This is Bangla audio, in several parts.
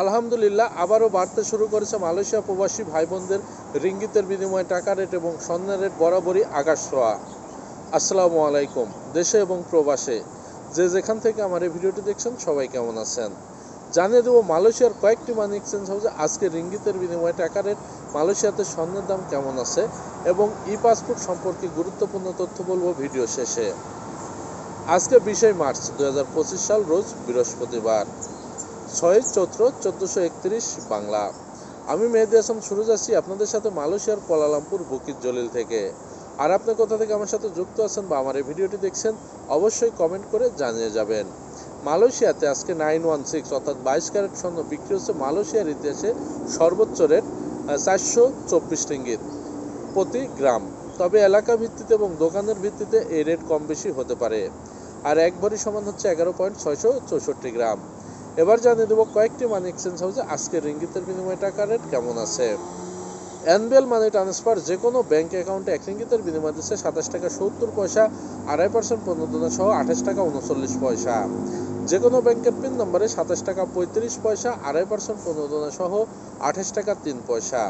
আলহামদুলিল্লাহ আবারও বাড়তে শুরু করেছে মালয়েশিয়া প্রবাসী ভাই বোনদের রিঙ্গিতের বিনিময়ে টাকা রেট এবং স্বর্ণের রেট বরাবরই আকাশ ছোঁয়া। আসসালামু আলাইকুম। দেশে এবং প্রবাসে যে যেখান থেকে আমার এই ভিডিওটি দেখছেন সবাই কেমন আছেন জানিয়ে দেবো মালয়েশিয়ার কয়েকটি মানি এক্সচেঞ্জ হাউসে আজকে রিঙ্গিতের বিনিময়ে টাকা রেট, মালয়েশিয়াতে স্বর্ণের দাম কেমন আছে এবং ই পাসপোর্ট সম্পর্কে গুরুত্বপূর্ণ তথ্য বলবো ভিডিও শেষে। আজকে 20 মার্চ 2025 সাল, রোজ বৃহস্পতিবার, 6 চৈত্র 1431 বাংলা। আমি মেহেদি হাসান সুরজ আছি আপনাদের সাথে মালয়েশিয়ার কুয়ালালামপুর বুকিত জলিল থেকে। আর আপনি কোথা থেকে আমার সাথে যুক্ত আছেন বা আমার এই ভিডিওটি দেখছেন অবশ্যই কমেন্ট করে জানিয়ে যাবেন। মালয়েশিয়াতে আজকে 916 অর্থাৎ 22 ক্যারেট স্বর্ণ বিক্রি হচ্ছে মালয়েশিয়ার ইতিহাসে সর্বোচ্চ রেট 424 রিঙ্গিত প্রতি গ্রাম। তবে এলাকা ভিত্তিতে এবং দোকানের ভিত্তিতে এই রেট কম বেশি হতে পারে। আর এক ভরি সমান হচ্ছে 11.664 গ্রাম। এবার জানিয়ে দেবো কয়েকটি মানি এক্সচেঞ্জ হাউসে আজকে রিঙ্গিতের বিনিময়ে টাকা রেট কেমন আছে। এনবিএল মানি ট্রান্সফার যে কোনো ব্যাংক অ্যাকাউন্টে 1 রিঙ্গিতের বিনিময় দিচ্ছে 27 টাকা 70 পয়সা, 2.5% প্রণোদনা সহ 28 টাকা 39 পয়সা। যে কোনো ব্যাংকের পিন নম্বরে 27 টাকা 35 পয়সা, 2.5% প্রণোদনা সহ 28 টাকা 3 পয়সা।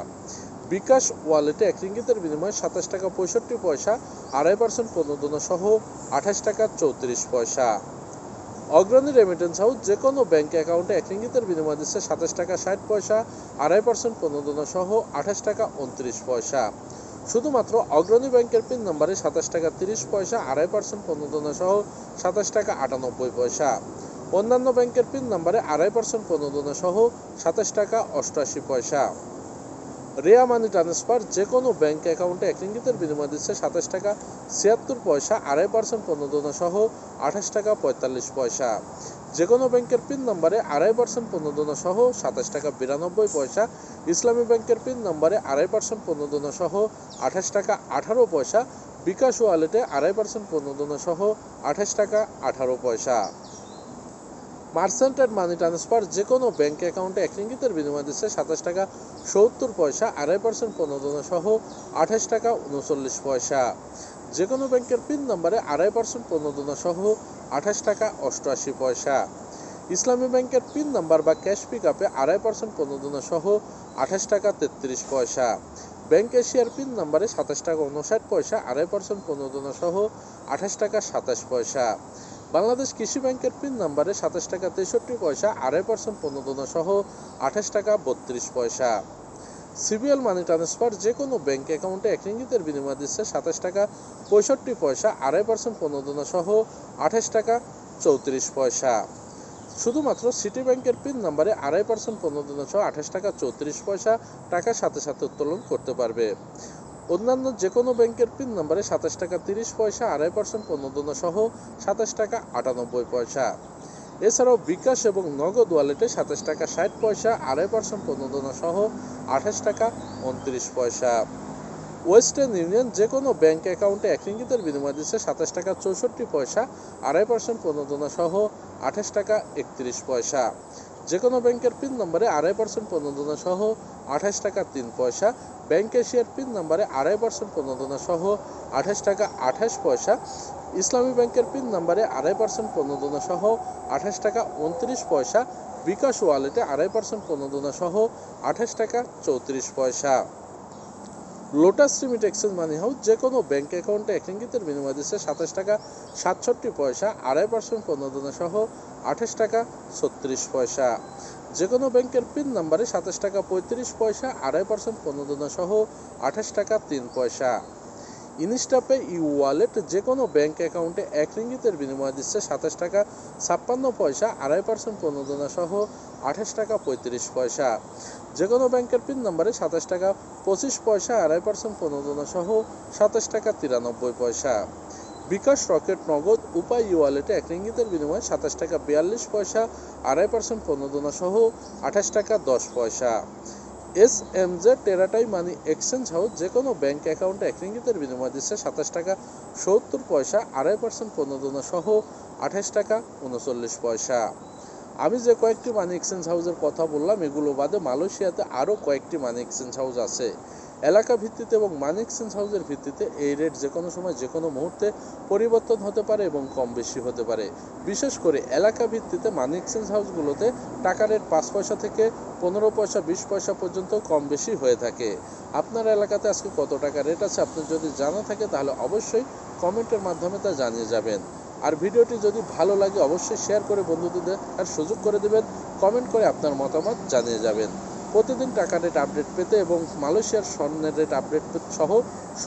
বিকাশ ওয়ালেটে 1 রিঙ্গিতের বিনিময়ে 27 টাকা 65 পয়সা, 2.5% প্রণোদনা সহ 28 টাকা 34 পয়সা। অগ্রণী রেমিটেন্স হাউস যে কোনো ব্যাংক অ্যাকাউন্টে 1 রিঙ্গিতের বিনিময় দিচ্ছে 27 টাকা 60 পয়সা, 2.5% প্রণোদনা সহ 28 টাকা 29 পয়সা। শুধুমাত্র অগ্রণী ব্যাংকের পিন নম্বরে 27 টাকা 30 পয়সা, 2.5% প্রণোদনা সহ 27 টাকা 98 পয়সা। অন্যান্য ব্যাংকের পিন নম্বরে 2.5% প্রণোদনা সহ 27 টাকা 88 পয়সা। রিয়া মানি ট্রান্সফার যে কোনো ব্যাংক অ্যাকাউন্টে 1 রিঙ্গিতের বিনিময় দিচ্ছে 27 টাকা 76 পয়সা, 2.5% প্রণোদনা সহ 28 টাকা 45 পয়সা। যে কোনো ব্যাংকের পিন নম্বরে 2.5% প্রণোদনা সহ 27 টাকা 92 পয়সা। ইসলামী ব্যাংকের পিন নম্বরে 2.5% প্রণোদনা সহ 28 টাকা 18 পয়সা। বিকাশ ওয়ালেটে 2.5% প্রণোদনা সহ 28 টাকা 18 পয়সা। মার্চেন্টেড মানি ট্রান্সফার যে কোনো ব্যাংক অ্যাকাউন্টে 1 রিঙ্গিতের বিনিময় দিচ্ছে 27 টাকা 70 পয়সা, 2.5% প্রণোদনা সহ 28 টাকা 39 পয়সা। যে কোনো ব্যাংকের পিন নম্বরে 2.5% প্রণোদনা সহ 28 টাকা 88 পয়সা। ইসলামী ব্যাংকের পিন নাম্বার বা ক্যাশ পিক আপে 2.5% প্রণোদনা সহ 28 টাকা 33 পয়সা। ব্যাংক এশিয়ার পিন নম্বরে 27 টাকা 59 পয়সা, 2.5% প্রণোদনা সহ 28 টাকা 27 পয়সা। বাংলাদেশ কৃষি ব্যাংকের পিন নম্বরে 27 টাকা 63 পয়সা, 2.5% প্রণোদনা সহ 28 টাকা 32 পয়সা। সিবিএল মানি ট্রান্সফার যে কোনো ব্যাংক অ্যাকাউন্টে 1 রিঙ্গিতের বিনিময় দিচ্ছে 27 টাকা 65 পয়সা, 2.5% প্রণোদনা সহ 28 টাকা 34 পয়সা। শুধুমাত্র সিটি ব্যাংকের পিন নম্বরে 2.5% প্রণোদনা সহ 28 টাকা 34 পয়সা টাকার সাথে সাথে উত্তোলন করতে পারবে। অন্যান্য যে কোনো ব্যাংকের পিন নম্বরে 27 টাকা 30 পয়সা, 2.5% প্রণোদনা সহ 27 টাকা 98 পয়সা। এছাড়াও বিকাশ এবং নগদ ওয়ালেটে 27 টাকা 60 পয়সা, 2.5% প্রণোদনা সহ 28 টাকা 29 পয়সা। ওয়েস্টার্ন ইউনিয়ন যে কোনো ব্যাংক অ্যাকাউন্টে 1 রিঙ্গিতের বিনিময় দিচ্ছে 27 টাকা 64 পয়সা, 2.5% প্রণোদনা সহ 28 টাকা 31 পয়সা। যে কোনো ব্যাংকের পিন নম্বরে 2.5% প্রণোদনা সহ 28 টাকা 3 পয়সা। ব্যাংক এশিয়ার পিন নম্বরে 2.5% প্রণোদনা সহ 28 টাকা 28 পয়সা। ইসলামী ব্যাংকের পিন নম্বরে 2.5% প্রণোদনা সহ 28 টাকা 29 পয়সা। বিকাশ ওয়ালেটে 2.5% প্রণোদনা সহ 28 টাকা 34 পয়সা। লোটাস রিমিট এক্সচেঞ্জ মানি হাউস যে কোনো ব্যাংক অ্যাকাউন্টে 1 রিঙ্গিতের বিনিময় দিচ্ছে 27 টাকা 67 পয়সা, 2.5% প্রণোদনা সহ 28 টাকা 36 পয়সা। যে কোনো ব্যাংকের পিন নম্বরে 27 টাকা 35 পয়সা, 2.5% প্রণোদনা সহ 28 টাকা 3 পয়সা। ইনস্টাপে ই ওয়ালেট যে কোনো ব্যাংক অ্যাকাউন্টে 1 রিঙ্গিতের বিনিময় দিচ্ছে 27 টাকা 56 পয়সা, 2.5% প্রণোদনা সহ 28 টাকা 35 পয়সা। যে কোনো ব্যাংকের পিন নম্বরে 27 টাকা 25 পয়সা, 2.5% প্রণোদনা সহ 27 টাকা 93 পয়সা। বিকাশ রকেট নগদ উপায় ই ওয়ালেটে 1 রিঙ্গিতের বিনিময়ে 27 টাকা 42 পয়সা, 2.5% প্রণোদনা সহ 28 টাকা 10 পয়সা। এসএমজে টেরাটাই মানি এক্সচেঞ্জ হাউস যে কোনো ব্যাংক অ্যাকাউন্টে 1 রিঙ্গিতের বিনিময় দিচ্ছে 27 টাকা 70 পয়সা, 2.5% প্রণোদনা সহ 28 টাকা 39 পয়সা। আমি যে কয়েকটি মানি এক্সচেঞ্জ হাউসের কথা বললাম এগুলো বাদে মালয়েশিয়াতে আরও কয়েকটি মানি এক্সচেঞ্জ হাউস আছে। এলাকা ভিত্তিতে এবং মানি এক্সচেঞ্জ হাউসের ভিত্তিতে এই রেট যে কোনো সময় যে কোনো মুহূর্তে পরিবর্তন হতে পারে এবং কম বেশি হতে পারে। বিশেষ করে এলাকা ভিত্তিতে মানি এক্সচেঞ্জ হাউসগুলোতে টাকা রেট 5 পয়সা থেকে 15 পয়সা 20 পয়সা পর্যন্ত কম বেশি হয়ে থাকে। আপনার এলাকাতে আজকে কত টাকা রেট আছে আপনার যদি জানা থাকে তাহলে অবশ্যই কমেন্টের মাধ্যমে তা জানিয়ে যাবেন। আর ভিডিওটি যদি ভালো লাগে অবশ্যই শেয়ার করে বন্ধুদের দেখার সুযোগ করে দেবেন, কমেন্ট করে আপনার মতামত জানিয়ে যাবেন। প্রতিদিন টাকা রেট আপডেট পেতে এবং মালয়েশিয়ার স্বর্ণের রেট আপডেট সহ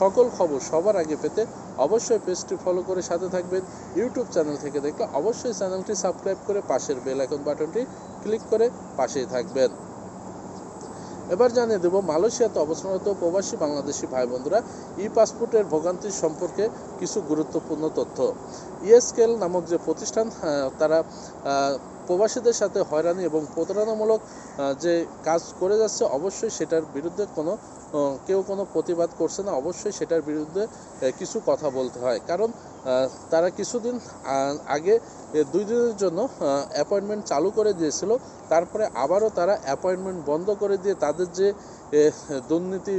সকল খবর সবার আগে পেতে অবশ্যই পেজটি ফলো করে সাথে থাকবেন। ইউটিউব চ্যানেল থেকে দেখলে অবশ্যই চ্যানেলটি সাবস্ক্রাইব করে পাশের বেল আইকন বাটনটি ক্লিক করে পাশেই থাকবেন। এবার জানিয়ে দেব মালয়েশিয়াতে অবস্থানরত প্রবাসী বাংলাদেশি ভাই বন্ধুরা ই পাসপোর্টের ভোগান্তি সম্পর্কে কিছু গুরুত্বপূর্ণ তথ্য। ইএসকেএল নামক যে প্রতিষ্ঠান তারা প্রবাসীদের সাথে হয়রানি এবং প্রতারণামূলক যে কাজ করে যাচ্ছে অবশ্যই সেটার বিরুদ্ধে কেউ কোনো প্রতিবাদ করছে না। অবশ্যই সেটার বিরুদ্ধে কিছু কথা বলতে হয়, কারণ তারা কিছুদিন আগে 2 দিনের জন্য অ্যাপয়েন্টমেন্ট চালু করে দিয়েছিল, তারপরে আবারও তারা অ্যাপয়েন্টমেন্ট বন্ধ করে দিয়ে তাদের যে দুর্নীতি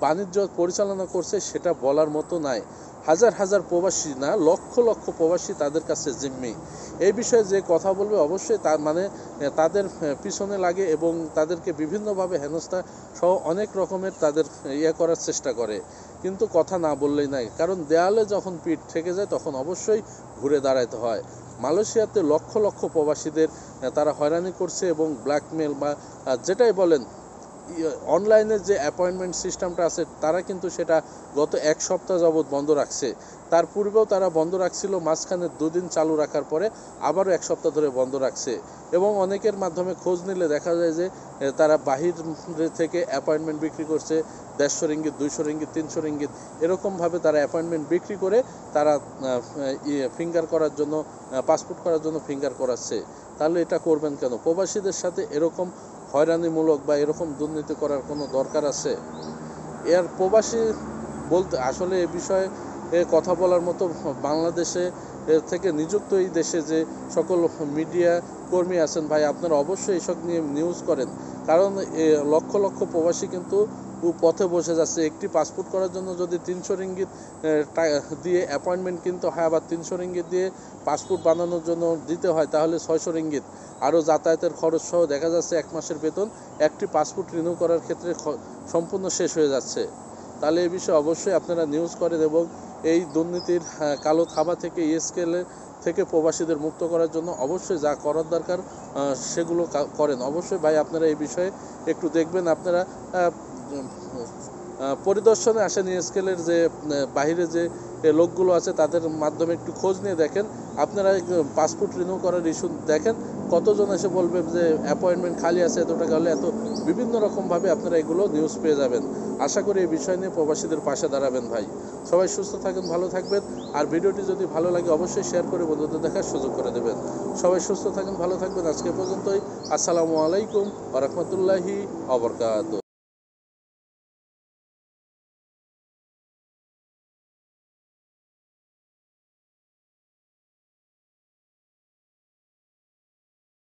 বাণিজ্য পরিচালনা করছে সেটা বলার মতো নাই। হাজার হাজার প্রবাসী না লক্ষ লক্ষ প্রবাসী তাদের কাছে জিম্মি। এই বিষয়ে যে কথা বলবে অবশ্যই তার মানে তাদের পিছনে লাগে এবং তাদেরকে বিভিন্নভাবে হেনস্থা সহ অনেক রকমের তাদের করার চেষ্টা করে, কিন্তু কথা না বললেই নাই, কারণ দেয়ালে যখন পিঠ থেকে যায় তখন অবশ্যই ঘুরে দাঁড়াতে হয়। মালয়েশিয়াতে লক্ষ লক্ষ প্রবাসীদের তারা হয়রানি করছে এবং ব্ল্যাকমেল বা যেটাই বলেন অনলাইনে যে অ্যাপয়েন্টমেন্ট সিস্টেমটা আছে তারা কিন্তু সেটা গত 1 সপ্তাহ যাবৎ বন্ধ রাখছে। তার পূর্বেও তারা বন্ধ রাখছিল, মাঝখানে 2 দিন চালু রাখার পরে আবারও 1 সপ্তাহ ধরে বন্ধ রাখছে। এবং অনেকের মাধ্যমে খোঁজ নিলে দেখা যায় যে তারা বাহির থেকে অ্যাপয়েন্টমেন্ট বিক্রি করছে 150 রিঙ্গিত 200 রিঙ্গিত 300 রিঙ্গিত এরকমভাবে তারা অ্যাপয়েন্টমেন্ট বিক্রি করে তারা ফিঙ্গার করার জন্য পাসপোর্ট করার জন্য ফিঙ্গার করাচ্ছে। তাহলে এটা করবেন কেন? প্রবাসীদের সাথে এরকম হয়রানিমূলক বা এরকম দুর্নীতি করার কোনো দরকার আছে? এর প্রবাসী বলতে আসলে এ বিষয়ে কথা বলার মতো বাংলাদেশে থেকে নিযুক্ত এই দেশে যে সকল মিডিয়া কর্মী আছেন ভাই, আপনারা অবশ্যই এসব নিয়ে নিউজ করেন, কারণ লক্ষ লক্ষ প্রবাসী কিন্তু পথে বসে যাচ্ছে। একটি পাসপোর্ট করার জন্য যদি 300 রিঙ্গিত দিয়ে অ্যাপয়েন্টমেন্ট কিনতে হয়, আবার 300 রিঙ্গিত দিয়ে পাসপোর্ট বানানোর জন্য দিতে হয়, তাহলে 600 রিঙ্গিত আরও যাতায়াতের খরচ সহ দেখা যাচ্ছে 1 মাসের বেতন একটি পাসপোর্ট রিনিউ করার ক্ষেত্রে সম্পূর্ণ শেষ হয়ে যাচ্ছে। তাহলে এই বিষয়ে অবশ্যই আপনারা নিউজ করেন এবং এই দুর্নীতির কালো থাবা থেকে ইএসকেএল থেকে প্রবাসীদের মুক্ত করার জন্য অবশ্যই যা করার দরকার সেগুলো করেন। অবশ্যই ভাই আপনারা এই বিষয়ে একটু দেখবেন। আপনারা পরিদর্শনে আসেন ইএসকেএলের যে বাইরে যে লোকগুলো আছে তাদের মাধ্যমে একটু খোঁজ নিয়ে দেখেন, আপনারা পাসপোর্ট রিনিউ করার ইস্যু দেখেন কতজন এসে বলবে যে অ্যাপয়েন্টমেন্ট খালি আছে, এত টাকা হলে এত, বিভিন্ন রকমভাবে আপনারা এগুলো নিউজ পেয়ে যাবেন। আশা করি এই বিষয় নিয়ে প্রবাসীদের পাশে দাঁড়াবেন ভাই। সবাই সুস্থ থাকেন, ভালো থাকবেন। আর ভিডিওটি যদি ভালো লাগে অবশ্যই শেয়ার করে বন্ধুদের দেখার সুযোগ করে দেবেন। সবাই সুস্থ থাকেন, ভালো থাকবেন। আজকে পর্যন্তই। আসসালামু আলাইকুম ওয়া রাহমাতুল্লাহি ওয়া বারাকাতুহু।